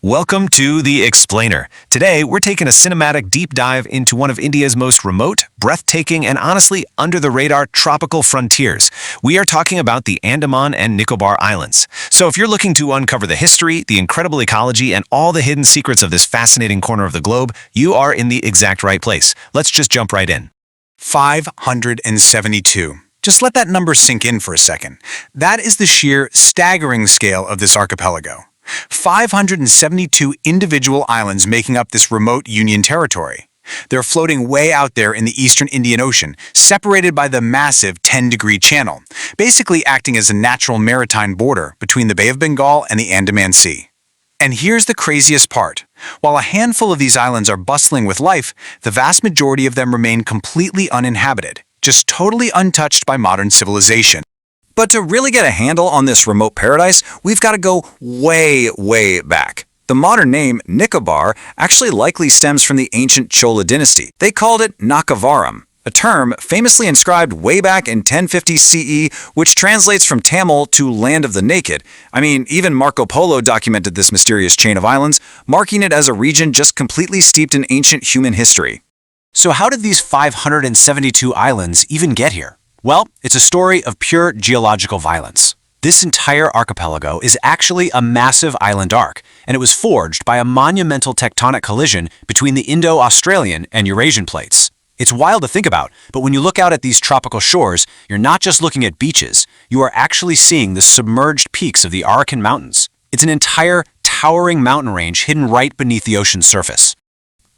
Welcome to The Explainer. Today, we're taking a cinematic deep dive into one of India's most remote, breathtaking, and honestly under-the-radar tropical frontiers. We are talking about the Andaman and Nicobar Islands. So if you're looking to uncover the history, the incredible ecology, and all the hidden secrets of this fascinating corner of the globe, you are in the exact right place. Let's just jump right in. 572. Just let that number sink in for a second. That is the sheer, staggering scale of this archipelago. 572 individual islands making up this remote Union territory. They're floating way out there in the eastern Indian Ocean, separated by the massive 10-degree channel, basically acting as a natural maritime border between the Bay of Bengal and the Andaman Sea. And here's the craziest part. While a handful of these islands are bustling with life, the vast majority of them remain completely uninhabited, just totally untouched by modern civilization. But to really get a handle on this remote paradise, we've got to go way, way back. The modern name, Nicobar, actually likely stems from the ancient Chola dynasty. They called it Nakavaram, a term famously inscribed way back in 1050 CE, which translates from Tamil to Land of the Naked. I mean, even Marco Polo documented this mysterious chain of islands, marking it as a region just completely steeped in ancient human history. So how did these 572 islands even get here? Well, it's a story of pure geological violence. This entire archipelago is actually a massive island arc, and it was forged by a monumental tectonic collision between the Indo-Australian and Eurasian plates. It's wild to think about, but when you look out at these tropical shores, you're not just looking at beaches, you are actually seeing the submerged peaks of the Arakan Mountains. It's an entire, towering mountain range hidden right beneath the ocean's surface.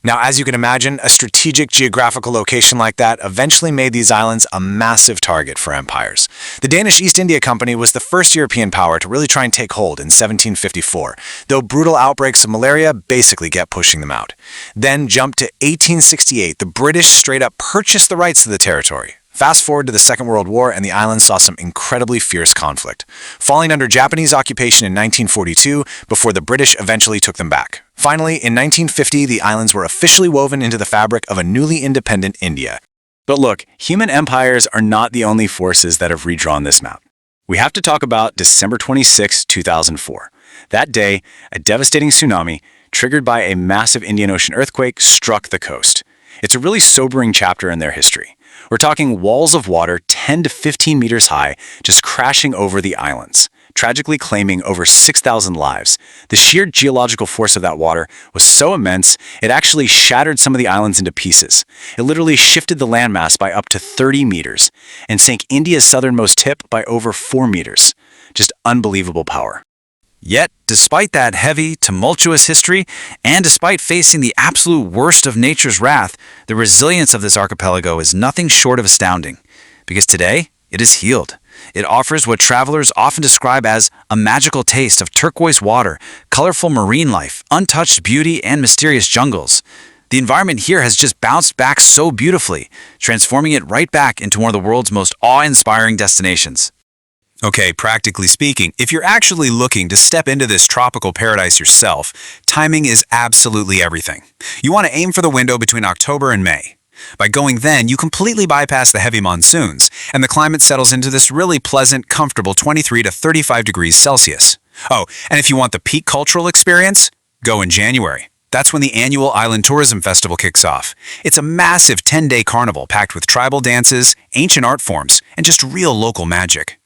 Now, as you can imagine, a strategic geographical location like that eventually made these islands a massive target for empires. The Danish East India Company was the first European power to really try and take hold in 1754, though brutal outbreaks of malaria basically kept pushing them out. Then jump to 1868, the British straight up purchased the rights to the territory. Fast forward to the Second World War, and the islands saw some incredibly fierce conflict, falling under Japanese occupation in 1942 before the British eventually took them back. Finally, in 1950, the islands were officially woven into the fabric of a newly independent India. But look, human empires are not the only forces that have redrawn this map. We have to talk about December 26, 2004. That day, a devastating tsunami, triggered by a massive Indian Ocean earthquake, struck the coast. It's a really sobering chapter in their history. We're talking walls of water 10 to 15 meters high just crashing over the islands, tragically claiming over 6,000 lives. The sheer geological force of that water was so immense, it actually shattered some of the islands into pieces. It literally shifted the landmass by up to 30 meters and sank India's southernmost tip by over 4 meters. Just unbelievable power. Yet, despite that heavy, tumultuous history, and despite facing the absolute worst of nature's wrath, the resilience of this archipelago is nothing short of astounding. Because today, it is healed. It offers what travelers often describe as a magical taste of turquoise water, colorful marine life, untouched beauty, and mysterious jungles. The environment here has just bounced back so beautifully, transforming it right back into one of the world's most awe-inspiring destinations. Okay, practically speaking, if you're actually looking to step into this tropical paradise yourself, timing is absolutely everything. You want to aim for the window between October and May. By going then, you completely bypass the heavy monsoons, and the climate settles into this really pleasant, comfortable 23 to 35 degrees Celsius. Oh, and if you want the peak cultural experience, go in January. That's when the annual Island Tourism Festival kicks off. It's a massive 10-day carnival packed with tribal dances, ancient art forms, and just real local magic.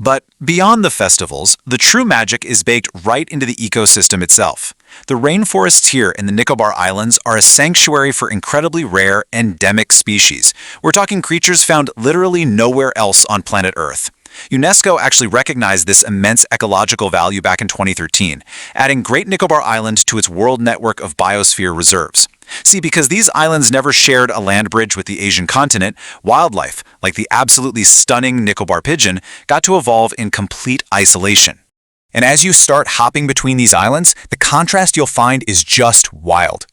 But beyond the festivals, the true magic is baked right into the ecosystem itself. The rainforests here in the Nicobar Islands are a sanctuary for incredibly rare, endemic species. We're talking creatures found literally nowhere else on planet Earth. UNESCO actually recognized this immense ecological value back in 2013, adding Great Nicobar Island to its world network of biosphere reserves. See, because these islands never shared a land bridge with the Asian continent, wildlife, like the absolutely stunning Nicobar pigeon, got to evolve in complete isolation. And as you start hopping between these islands, the contrast you'll find is just wild.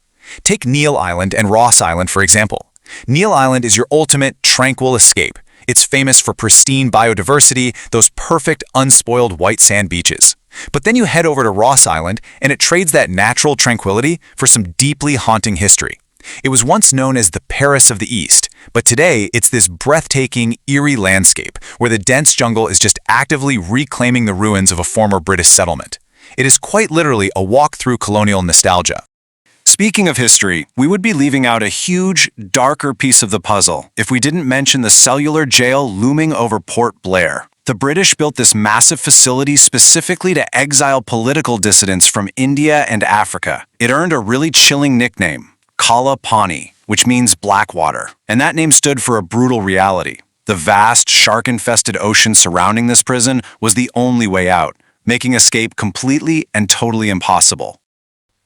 Take Neil Island and Ross Island, for example. Neil Island is your ultimate tranquil escape. It's famous for pristine biodiversity, those perfect, unspoiled white sand beaches. But then you head over to Ross Island, and it trades that natural tranquility for some deeply haunting history. It was once known as the Paris of the East, but today it's this breathtaking, eerie landscape where the dense jungle is just actively reclaiming the ruins of a former British settlement. It is quite literally a walk through colonial nostalgia. Speaking of history, we would be leaving out a huge, darker piece of the puzzle if we didn't mention the cellular jail looming over Port Blair. The British built this massive facility specifically to exile political dissidents from India and Africa. It earned a really chilling nickname, Kala Pani, which means black water. And that name stood for a brutal reality. The vast, shark-infested ocean surrounding this prison was the only way out, making escape completely and totally impossible.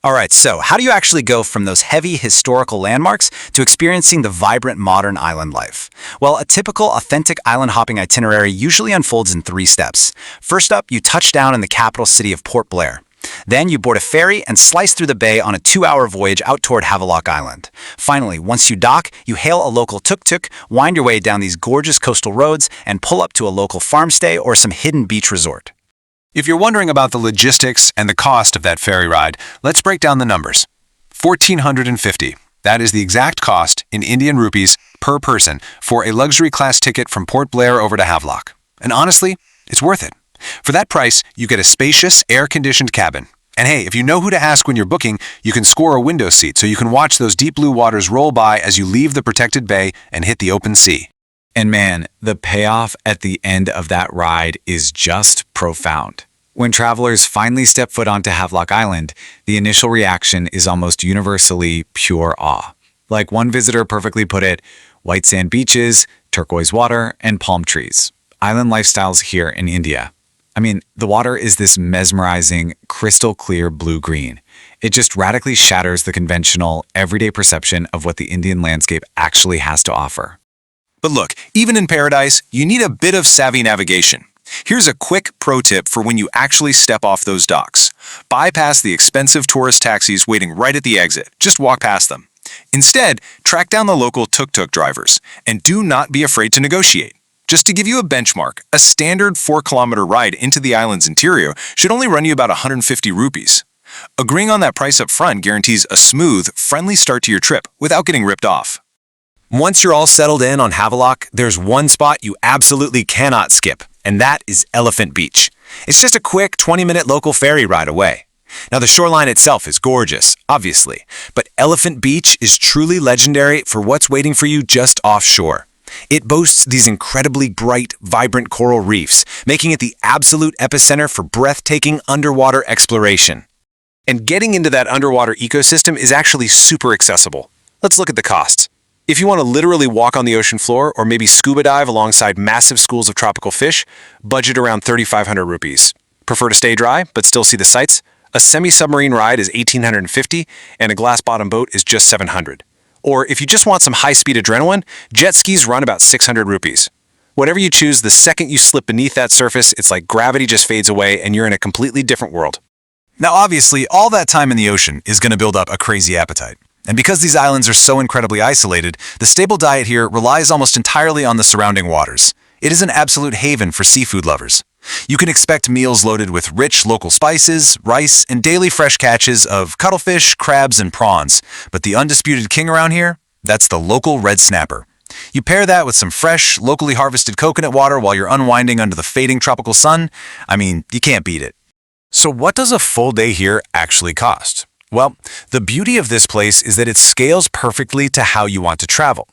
All right, so how do you actually go from those heavy historical landmarks to experiencing the vibrant modern island life? Well, a typical authentic island hopping itinerary usually unfolds in 3 steps. First up, you touch down in the capital city of Port Blair. Then you board a ferry and slice through the bay on a 2-hour voyage out toward Havelock Island. Finally, once you dock, you hail a local tuk-tuk, wind your way down these gorgeous coastal roads, and pull up to a local farmstay or some hidden beach resort. If you're wondering about the logistics and the cost of that ferry ride, let's break down the numbers. 1,450. That is the exact cost in Indian rupees per person for a luxury class ticket from Port Blair over to Havelock. And honestly, it's worth it. For that price, you get a spacious, air-conditioned cabin. And hey, if you know who to ask when you're booking, you can score a window seat so you can watch those deep blue waters roll by as you leave the protected bay and hit the open sea. And man, the payoff at the end of that ride is just profound. When travelers finally step foot onto Havelock Island, the initial reaction is almost universally pure awe. Like one visitor perfectly put it, white sand beaches, turquoise water, and palm trees. Island lifestyles here in India. I mean, the water is this mesmerizing, crystal clear blue-green. It just radically shatters the conventional, everyday perception of what the Indian landscape actually has to offer. But look, even in paradise, you need a bit of savvy navigation. Here's a quick pro tip for when you actually step off those docks. Bypass the expensive tourist taxis waiting right at the exit. Just walk past them. Instead, track down the local tuk-tuk drivers, and do not be afraid to negotiate. Just to give you a benchmark, a standard 4-kilometer ride into the island's interior should only run you about 150 rupees. Agreeing on that price up front guarantees a smooth, friendly start to your trip without getting ripped off. Once you're all settled in on Havelock, there's one spot you absolutely cannot skip, and that is Elephant Beach. It's just a quick 20-minute local ferry ride away. Now, the shoreline itself is gorgeous, obviously, but Elephant Beach is truly legendary for what's waiting for you just offshore. It boasts these incredibly bright, vibrant coral reefs, making it the absolute epicenter for breathtaking underwater exploration. And getting into that underwater ecosystem is actually super accessible. Let's look at the costs. If you want to literally walk on the ocean floor or maybe scuba dive alongside massive schools of tropical fish, budget around 3,500 rupees. Prefer to stay dry but still see the sights? A semi-submarine ride is 1,850 and a glass-bottom boat is just 700. Or if you just want some high-speed adrenaline, jet skis run about 600 rupees. Whatever you choose, the second you slip beneath that surface, it's like gravity just fades away and you're in a completely different world. Now obviously, all that time in the ocean is going to build up a crazy appetite. And because these islands are so incredibly isolated, the staple diet here relies almost entirely on the surrounding waters. It is an absolute haven for seafood lovers. You can expect meals loaded with rich local spices, rice, and daily fresh catches of cuttlefish, crabs, and prawns. But the undisputed king around here? That's the local red snapper. You pair that with some fresh, locally harvested coconut water while you're unwinding under the fading tropical sun. I mean, you can't beat it. So what does a full day here actually cost? Well, the beauty of this place is that it scales perfectly to how you want to travel.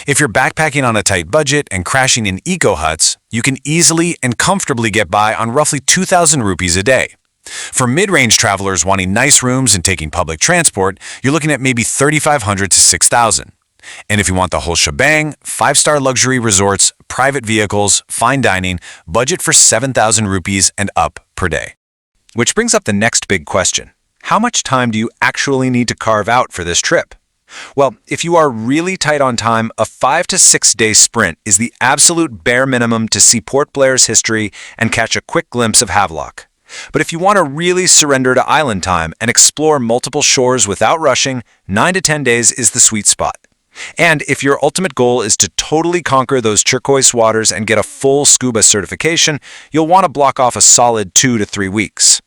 If you're backpacking on a tight budget and crashing in eco-huts, you can easily and comfortably get by on roughly 2,000 rupees a day. For mid-range travelers wanting nice rooms and taking public transport, you're looking at maybe 3,500 to 6,000. And if you want the whole shebang, 5-star luxury resorts, private vehicles, fine dining, budget for 7,000 rupees and up per day. Which brings up the next big question. How much time do you actually need to carve out for this trip? Well, if you are really tight on time, a 5 to 6 day sprint is the absolute bare minimum to see Port Blair's history and catch a quick glimpse of Havelock. But if you want to really surrender to island time and explore multiple shores without rushing, 9 to 10 days is the sweet spot. And if your ultimate goal is to totally conquer those turquoise waters and get a full scuba certification, you'll want to block off a solid 2 to 3 weeks.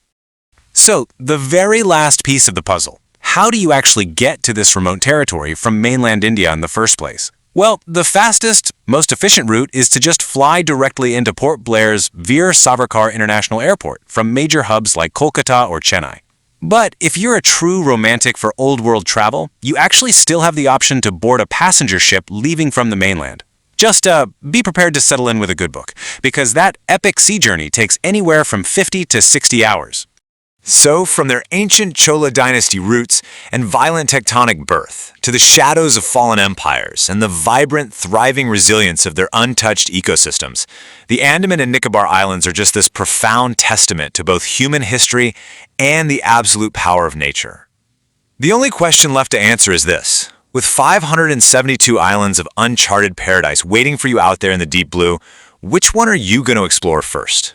So, the very last piece of the puzzle. How do you actually get to this remote territory from mainland India in the first place? Well, the fastest, most efficient route is to just fly directly into Port Blair's Veer Savarkar International Airport from major hubs like Kolkata or Chennai. But if you're a true romantic for old-world travel, you actually still have the option to board a passenger ship leaving from the mainland. Just be prepared to settle in with a good book, because that epic sea journey takes anywhere from 50 to 60 hours. So, from their ancient Chola dynasty roots and violent tectonic birth, to the shadows of fallen empires and the vibrant, thriving resilience of their untouched ecosystems, the Andaman and Nicobar Islands are just this profound testament to both human history and the absolute power of nature. The only question left to answer is this. With 572 islands of uncharted paradise waiting for you out there in the deep blue, which one are you going to explore first?